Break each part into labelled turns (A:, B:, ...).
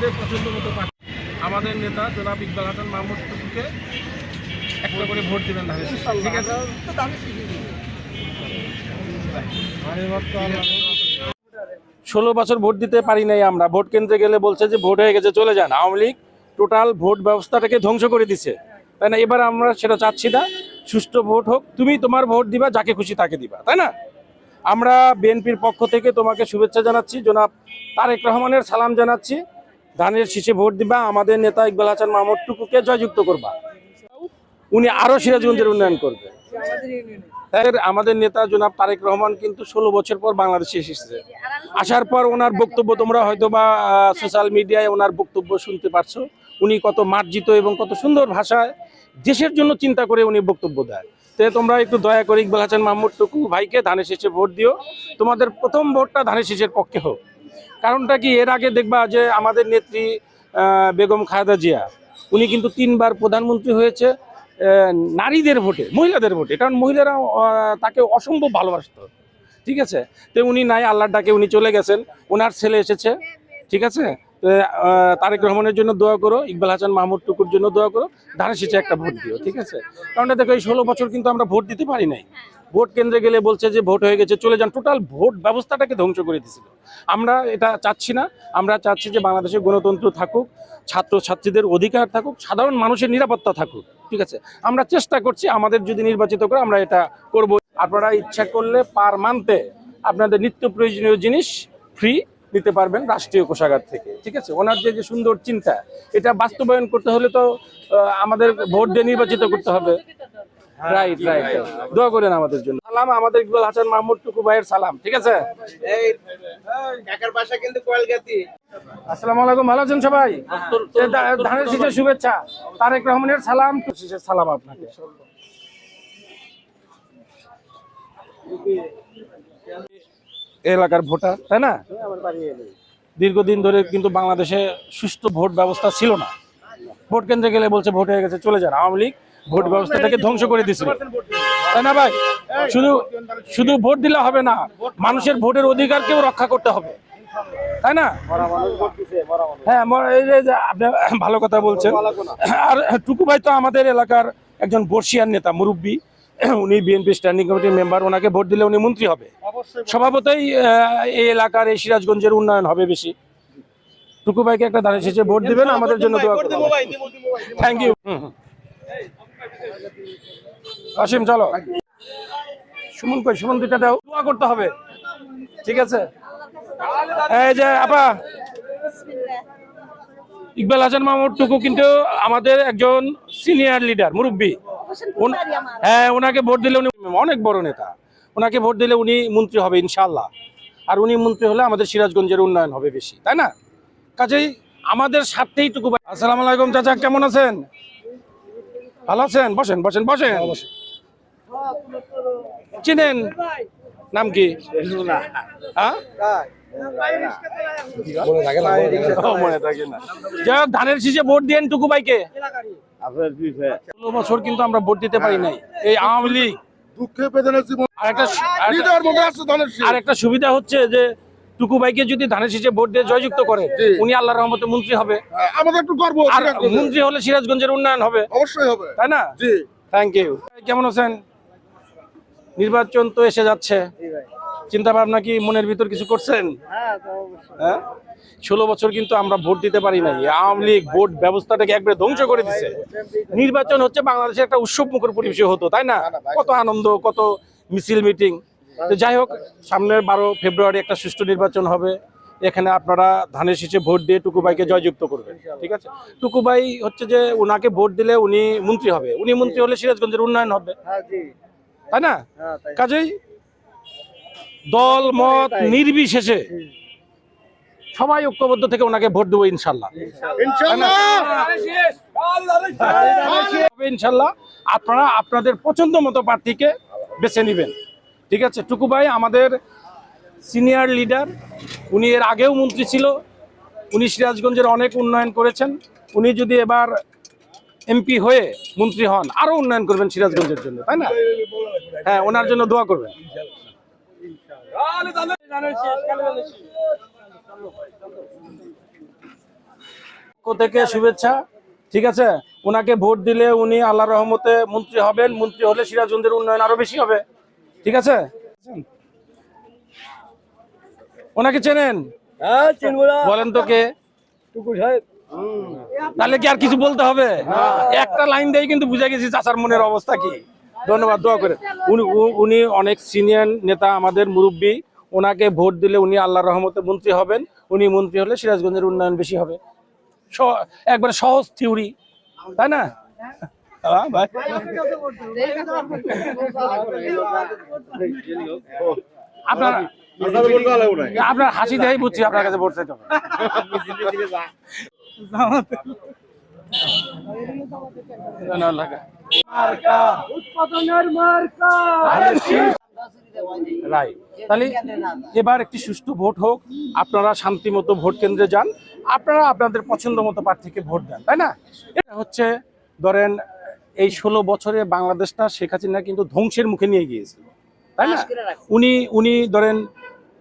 A: আপনাদের পছন্দ মতো প্রার্থী আমাদের নেতা জনাব ইকবাল হাসান মাহমুদ টুকুকে একটা করে ভোট দেবেন ধানের শীষে, ঠিক আছে? 16 বছর ভোট দিতে পারি নাই আমরা। ভোট কেন্দ্রে গেলে বলছে যে ভোট হয়ে গেছে চলে যান। আওয়ামী লীগ টোটাল ভোট ব্যবস্থাটাকে ধ্বংস করে দিছে, তাই না? এবার আমরা সেটা চাচ্ছি না। সুষ্ঠু ভোট হোক, তুমি তোমার ভোট দিবা, যাকে খুশি তাকে দিবা, তাই না? আমরা বিএনপির পক্ষ থেকে তোমাকে শুভেচ্ছা জানাচ্ছি, জনাব তারেক রহমানের সালাম জানাচ্ছি। ধানের শীষে ভোট দিবা, আমাদের নেতা ইকবাল হাসান মাহমুদ টুকুকে জয়যুক্ত করবা। উনি আরো সিরাজগঞ্জের উন্নয়ন করবে। আমাদের নেতা জনাব তারেক রহমান কিন্তু 16 বছর পর বাংলাদেশে এসেছে। আসার পর ওনার বক্তব্য তোমরা হয়তো বা সোশ্যাল মিডিয়ায় ওনার বক্তব্য শুনতে পারছো। উনি কত মার্জিত এবং কত সুন্দর ভাষায় দেশের জন্য চিন্তা করে উনি বক্তব্য দেয়। তো তোমরা একটু দয়া করে ইকবাল হাসান মাহমুদ টুকু ভাইকে ধানের শীষে ভোট দিও। তোমাদের প্রথম ভোটটা ধানের শীষের পক্ষে হোক। কারণটা কি, এর আগে দেখবা যে আমাদের নেত্রী বেগম খালেদা জিয়া উনি কিন্তু 3 বার প্রধানমন্ত্রী হয়েছে নারীদের ভোটে, মহিলাদের ভোটে, কারণ মহিলারা তাকে অসম্ভব ভালোবাসত, ঠিক আছে? তো উনি নাই, আল্লাহর ডাকে উনি চলে গেছেন, ওনার ছেলে এসেছে, ঠিক আছে? তারেক রহমানের জন্য দোয়া করো, ইকবাল হাসান মাহমুদ টুকুর জন্য দোয়া করো, ধানের শীষে একটা ভোট দিও, ঠিক আছে? কারণ দেখো এই 16 বছর কিন্তু আমরা ভোট দিতে পারি নাই। ভোট কেন্দ্রে গেলে বলছে যে ভোট হয়ে গেছে চলে যান, টোটাল ভোট ব্যবস্থাটাকে ধ্বংস করে দিয়েছিল। আমরা এটা চাচ্ছি না। আমরা চাচ্ছি যে বাংলাদেশে গণতন্ত্র থাকুক, ছাত্রছাত্রীদের অধিকার থাকুক, সাধারণ মানুষের নিরাপত্তা থাকুক, ঠিক আছে? আমরা চেষ্টা করছি, আমাদের যদি নির্বাচিত করে আমরা এটা করব। আপনারা ইচ্ছা করলে পার মান্থে আপনাদের নিত্য প্রয়োজনীয় জিনিস ফ্রি নিতে পারবেন রাষ্ট্রীয় কোষাগার থেকে, ঠিক আছে? ওনার যে সুন্দর চিন্তা, এটা বাস্তবায়ন করতে হলে তো আমাদের ভোট দিয়ে নির্বাচিত করতে হবে। রাইট রাইট, দোয়া করেন আমাদের জন্য। সালাম আমাদের ইকবাল হাসান মাহমুদ টুকু ভাইয়ের সালাম, ঠিক আছে? আসসালামু আলাইকুম, ভালো আছেন সবাই? ধানের শীষের শুভেচ্ছা, তারেক রহমানের সালাম, শীষের সালাম আপনাকে। এলাকার ভোটার, তাই না? দীর্ঘদিন ধরে কিন্তু বাংলাদেশে সুষ্ঠু ভোট ব্যবস্থা ছিল না। ভোট কেন্দ্রে গেলে বলছে ভোট হয়ে গেছে চলে যান। আওয়ামী লীগ ভোট ব্যবস্থাটাকে ধ্বংস করে দিয়েছিল, তাই না ভাই? শুধু ভোট দিলে হবে না, মানুষের ভোটের অধিকারকেও রক্ষা করতে হবে, তাই না? হ্যাঁ, এই যে আপনি ভালো কথা বলছেন। আর টুকু ভাই তো আমাদের এলাকার একজন বর্ষিয়ান নেতা, মুরব্বী। উনি বিএনপি স্ট্যান্ডিং কমিটির মেম্বার। ওনাকে ভোট দিলে উনি মন্ত্রী হবে। স্বভাবতই এই এলাকার, এই সিরাজগঞ্জের উন্নয়ন হবে বেশি। টুকু ভাইকে একটা ধানের শীষে ভোট দিবেন, আমাদের জন্য দোয়া করবেন। Thank you. অসীম, চলো সুমন কই, সুমন দুইটা দাও, দোয়া করতে হবে, ঠিক আছে? এই যে আপা, ইকবাল হাসান মাহমুদ টুকু কিন্তু আমাদের একজন সিনিয়র লিডার, মুরব্বী। হ্যাঁ, ওনাকে ভোট দিলে উনি অনেক বড় নেতা। ওনাকে ভোট দিলে উনি মন্ত্রী হবে ইনশাআল্লাহ। আর উনি মন্ত্রী হলে আমাদের সিরাজগঞ্জের উন্নয়ন হবে বেশি, তাই না? কাজেই আমাদের স্বার্থেই টুকু ভাই। আসসালামু আলাইকুম চাচা, কেমন আছেন? ভালো আছেন? বসেন বসেন বসেন। চিনেন? নাম কি? হ্যাঁ, মনে থাকে না। যাই হোক, ধানের শীষে ভোট দেন টুকু ভাইকে। 16 বছর কিন্তু আমরা ভোট দিতে পারি নাই। এই আওয়ামী লীগ আর একটা সুবিধা হচ্ছে যে টুকু ভাইকে যদি ধানের শীষে ভোট দিয়ে জয়যুক্ত করে, উনি আল্লাহর রহমতে মন্ত্রী হবে।
B: আমাদের একটু গর্ব,
A: আর মন্ত্রী হলে সিরাজগঞ্জের উন্নয়ন হবে,
B: অবশ্যই হবে,
A: তাই না?
B: জি,
A: থ্যাংক ইউ। কেমন আছেন? নির্বাচন তো এসে যাচ্ছে, চিন্তা ভাবনা কি মনের ভিতর কিছু করছেন? হ্যাঁ, 16 বছর কিন্তু আমরা ভোট দিতে পারি নাই। আওয়ামী লীগ ভোট ব্যবস্থাটাকে একবারে ধ্বংস করে দিছে। নির্বাচন হচ্ছে বাংলাদেশে একটা উৎসব মুখর পরিবেশে হতো, তাই না? কত আনন্দ, কত মিছিল মিটিং। তো যাই হোক, সামনের 12 ফেব্রুয়ারি একটা সুষ্ঠু নির্বাচন হবে। এখানে আপনারা ধানের শীষে ভোট দিয়ে টুকু ভাইকে জয়যুক্ত করবেন, ঠিক আছে? টুকু ভাই হচ্ছে যে ওনাকে ভোট দিলে উনি মন্ত্রী হবে। উনি মন্ত্রী হলে সিরাজগঞ্জের উন্নয়ন হবে, তাই না? কাজেই দল মত নির্বিশেষে সবাই ঐক্যবদ্ধ থেকে ওনাকে ভোট দেবো ইনশাল্লাহ। ইনশাল্লাহ আপনারা আপনাদের পছন্দ মতো প্রার্থীকে বেছে নেবেন, ঠিক আছে? টুকু ভাই আমাদের সিনিয়র লিডার, উনি এর আগেও মন্ত্রী ছিল। উনি সিরাজগঞ্জের অনেক উন্নয়ন করেছেন। উনি যদি এবার এমপি হয়ে মন্ত্রী হন, আরো উন্নয়ন করবেন সিরাজগঞ্জের জন্য, তাই না? হ্যাঁ, ওনার জন্য দোয়া করবেন। পক্ষ থেকে শুভেচ্ছা। ঠিক আছে, ওনাকে ভোট দিলে উনি আল্লাহর রহমতে মন্ত্রী হবেন, মন্ত্রী হলে সিরাজগঞ্জের উন্নয়ন আরো বেশি হবে। ঠিক আছে, ওনাকে চেনেন? বলেন তো কে? তাহলে কি আর কিছু বলতে হবে? একটা লাইন দিয়ে কিন্তু বুঝে গেছি চাচার মনের অবস্থা কি। ধন্যবাদ, দোয়া করে। উনি অনেক সিনিয়র নেতা, আমাদের মুরব্বী। ওনাকে ভোট দিলে উনি আল্লাহর রহমতে মন্ত্রী হবেন, উনি মন্ত্রী হলে সিরাজগঞ্জের উন্নয়ন বেশি হবে। একবারে সহজ থিওরি, তাই না? ভাই আপনার আপনার হাসি দেখাই বুঝছি আপনার কাছে ভোট চাইতে হবে। রাইট, তাহলে এবার একটি সুষ্ঠু ভোট হোক, আপনারা শান্তি মতো ভোট কেন্দ্রে যান, আপনারা আপনাদের পছন্দ মতো প্রার্থীকে ভোট দেন, তাই না? এটা হচ্ছে ধরেন এই 16 বছরে বাংলাদেশটা শেখ হাসিনা কিন্তু ধ্বংসের মুখে নিয়ে গিয়েছিল, তাই না? উনি উনি ধরেন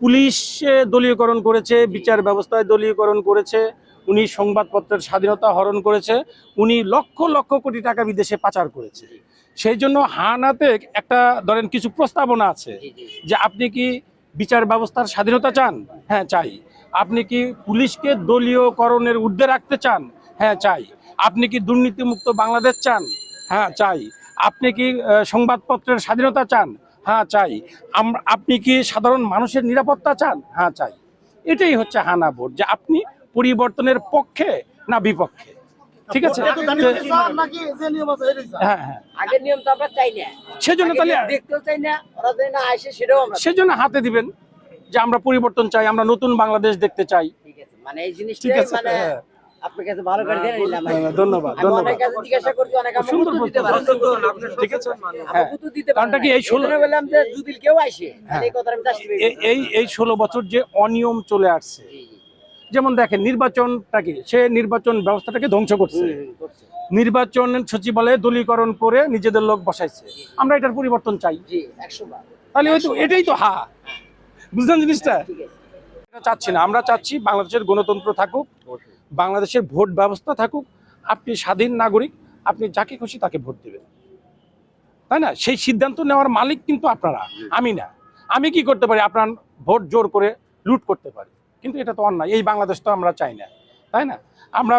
A: পুলিশে দলীয়করণ করেছে, বিচার ব্যবস্থায় দলীয়করণ করেছে, উনি সংবাদপত্রের স্বাধীনতা হরণ করেছে, উনি লক্ষ লক্ষ কোটি টাকা বিদেশে পাচার করেছে। সেই জন্য হানাতে একটা ধরেন কিছু প্রস্তাবনা আছে যে আপনি কি বিচার ব্যবস্থার স্বাধীনতা চান? হ্যাঁ চাই। আপনি কি পুলিশকে দলীয়করণের ঊর্ধ্বে রাখতে চান? হ্যাঁ চাই। আপনি কি দুর্নীতিমুক্ত বাংলাদেশ চান? হ্যাঁ চাই। আপনি কি সংবাদপত্রের স্বাধীনতা চান? হ্যাঁ চাই। আপনি কি সাধারণ মানুষের নিরাপত্তা চান? হ্যাঁ চাই। এটাই হচ্ছে হানা ভোট, যে আপনি পরিবর্তনের পক্ষে না বিপক্ষে। ঠিক আছে, হ্যাঁ হ্যাঁ,
B: আগের নিয়ম তো আমরা চাই না,
A: সেজন্য তাহলে
B: দেখতেও চাই না, ওরা যদি না আসে সেটাও আমরা।
A: সেজন্য হাতে দিবেন যে আমরা পরিবর্তন চাই, আমরা নতুন বাংলাদেশ দেখতে চাই।
B: ঠিক আছে, মানে এই জিনিসটা
A: ঠিক আছে,
B: মানে
A: হ্যাঁ।
B: আপনার কাছে ভালো করে জেনে নিলাম।
A: ধন্যবাদ,
B: আমি
A: ধন্যবাদ।
B: অনেক কাছে জিজ্ঞাসা করছি, অনেক আমাকে
A: সুন্দর
B: উত্তর দিতে পারে না।
A: ঠিক আছে,
B: আমাকে
A: হ্যাঁ।
B: উত্তর দিতে পারে
A: কারণটা
B: না।
A: কি এই 16
B: বললাম যে যদি কেউ আসে তাহলে এই কথাটা আমি চাচ্ছি।
A: এই 16 বছর যে অনিয়ম চলে আসছে, যেমন দেখেন নির্বাচনটাকে, সে নির্বাচন ব্যবস্থাটাকে ধ্বংস করছে, নির্বাচন সচিবালয়ে দলীয়করণ করে নিজেদের লোক বসাইছে। আমরা এটার পরিবর্তন চাই।
B: জি 100 বার।
A: তাহলে হয়তো এটাই তো বুঝলেন জিনিসটা? এটা চাচ্ছি না, আমরা চাচ্ছি বাংলাদেশের গণতন্ত্র থাকুক, বাংলাদেশের ভোট ব্যবস্থা থাকুক, আপনি স্বাধীন নাগরিক, আপনি যাকে খুশি তাকে ভোট দেবেন, তাই না? সেই সিদ্ধান্ত নেওয়ার মালিক কিন্তু আপনারা, আমি না। আমি কি করতে পারি? আপনার ভোট জোর করে লুট করতে পারি, কিন্তু এটা তো অন্যায়। এই বাংলাদেশ তো আমরা চাই না, তাই না? আমরা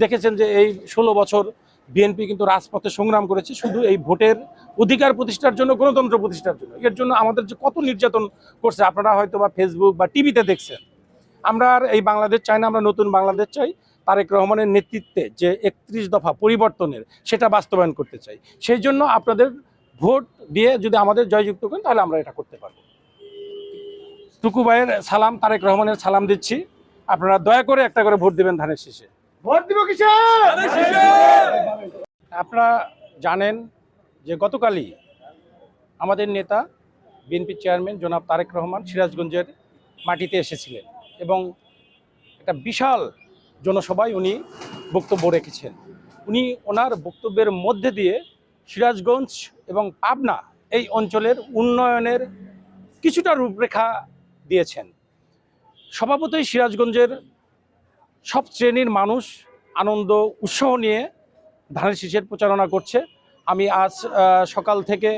A: দেখেছেন যে এই 16 বছর বিএনপি কিন্তু রাজপথে সংগ্রাম করেছে শুধু এই ভোটের অধিকার প্রতিষ্ঠার জন্য, গণতন্ত্র প্রতিষ্ঠার জন্য। এর জন্য আমাদের যে কত নির্যাতন করছে আপনারা হয়তো বা ফেসবুক বা টিভিতে দেখছেন। আমরা আর এই বাংলাদেশ চাই না, আমরা নতুন বাংলাদেশ চাই। তারেক রহমানের নেতৃত্বে যে 31 দফা পরিবর্তনের, সেটা বাস্তবায়ন করতে চাই। সেই জন্য আপনাদের ভোট দিয়ে যদি আমাদের জয়যুক্ত করেন তাহলে আমরা এটা করতে পারবো। টুকু ভাইয়ের সালাম, তারেক রহমানের সালাম দিচ্ছি। আপনারা দয়া করে একটা করে ভোট দিবেন ধানের শীষে।
C: ভোট দিব কিসে?
A: আপনারা জানেন যে গতকালই আমাদের নেতা বিএনপি চেয়ারম্যান জনাব তারেক রহমান সিরাজগঞ্জের মাটিতে এসেছিলেন এবং একটা বিশাল জনসভায় উনি বক্তব্য রেখেছেন। উনি ওনার বক্তব্যের মধ্যে দিয়ে সিরাজগঞ্জ এবং পাবনা এই অঞ্চলের উন্নয়নের কিছুটা রূপরেখা দিয়েছেন। স্বভাবতই সিরাজগঞ্জের সব শ্রেণীর মানুষ আনন্দ উৎসাহ নিয়ে ধানের শীষের প্রচারণা করছে। আমি আজ সকাল থেকে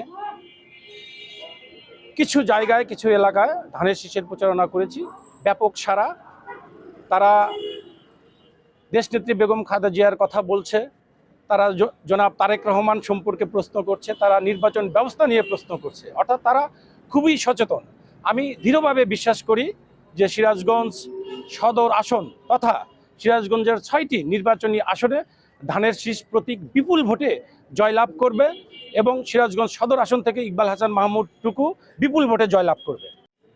A: কিছু জায়গায়, কিছু এলাকায় ধানের শীষের প্রচারণা করেছি, ব্যাপক সাড়া। তারা দেশনেত্রী বেগম খালেদা জিয়ার কথা বলছে, তারা জনাব তারেক রহমান সম্পর্কে প্রশ্ন করছে, তারা নির্বাচন ব্যবস্থা নিয়ে প্রশ্ন করছে। অর্থাৎ তারা খুবই সচেতন। আমি দৃঢ়ভাবে বিশ্বাস করি যে সিরাজগঞ্জ সদর আসন তথা সিরাজগঞ্জের 6টি নির্বাচনী আসনে ধানের শীষ প্রতীক বিপুল ভোটে জয়লাভ করবে এবং সিরাজগঞ্জ সদর আসন থেকে ইকবাল হাসান মাহমুদ টুকু বিপুল ভোটে জয়লাভ করবে।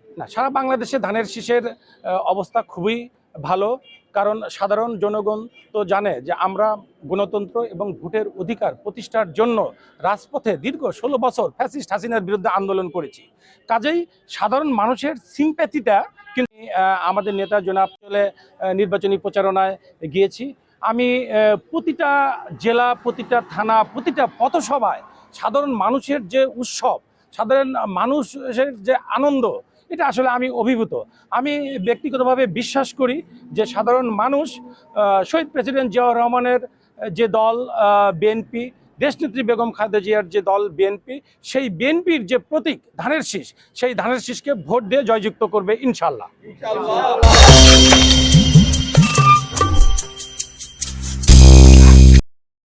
A: না, সারা বাংলাদেশে ধানের শীষের অবস্থা খুবই ভালো, কারণ সাধারণ জনগণ তো জানে যে আমরা গণতন্ত্র এবং ভোটের অধিকার প্রতিষ্ঠার জন্য রাজপথে দীর্ঘ 16 বছর ফ্যাসিস্ট হাসিনার বিরুদ্ধে আন্দোলন করেছি। কাজেই সাধারণ মানুষের সিম্প্যাথিটা কিন্তু আমাদের নেতা জনাব চলে নির্বাচনী প্রচারণায় গিয়েছি। আমি প্রতিটা জেলা, প্রতিটা থানা, প্রতিটা পথসভায় সাধারণ মানুষের যে উৎসব, সাধারণ মানুষের যে আনন্দ, এটা আসলে আমি অভিভূত। আমি ব্যক্তিগতভাবে বিশ্বাস করি যে সাধারণ মানুষ শহীদ প্রেসিডেন্ট জিয়াউর রহমানের যে দল বিএনপি, দেশনেত্রী বেগম খালেদা জিয়ার যে দল বিএনপি, সেই বিএনপির যে প্রতীক ধানের শীষ, সেই ধানের শীষকে ভোট দিয়ে জয়যুক্ত করবে ইনশাল্লাহ।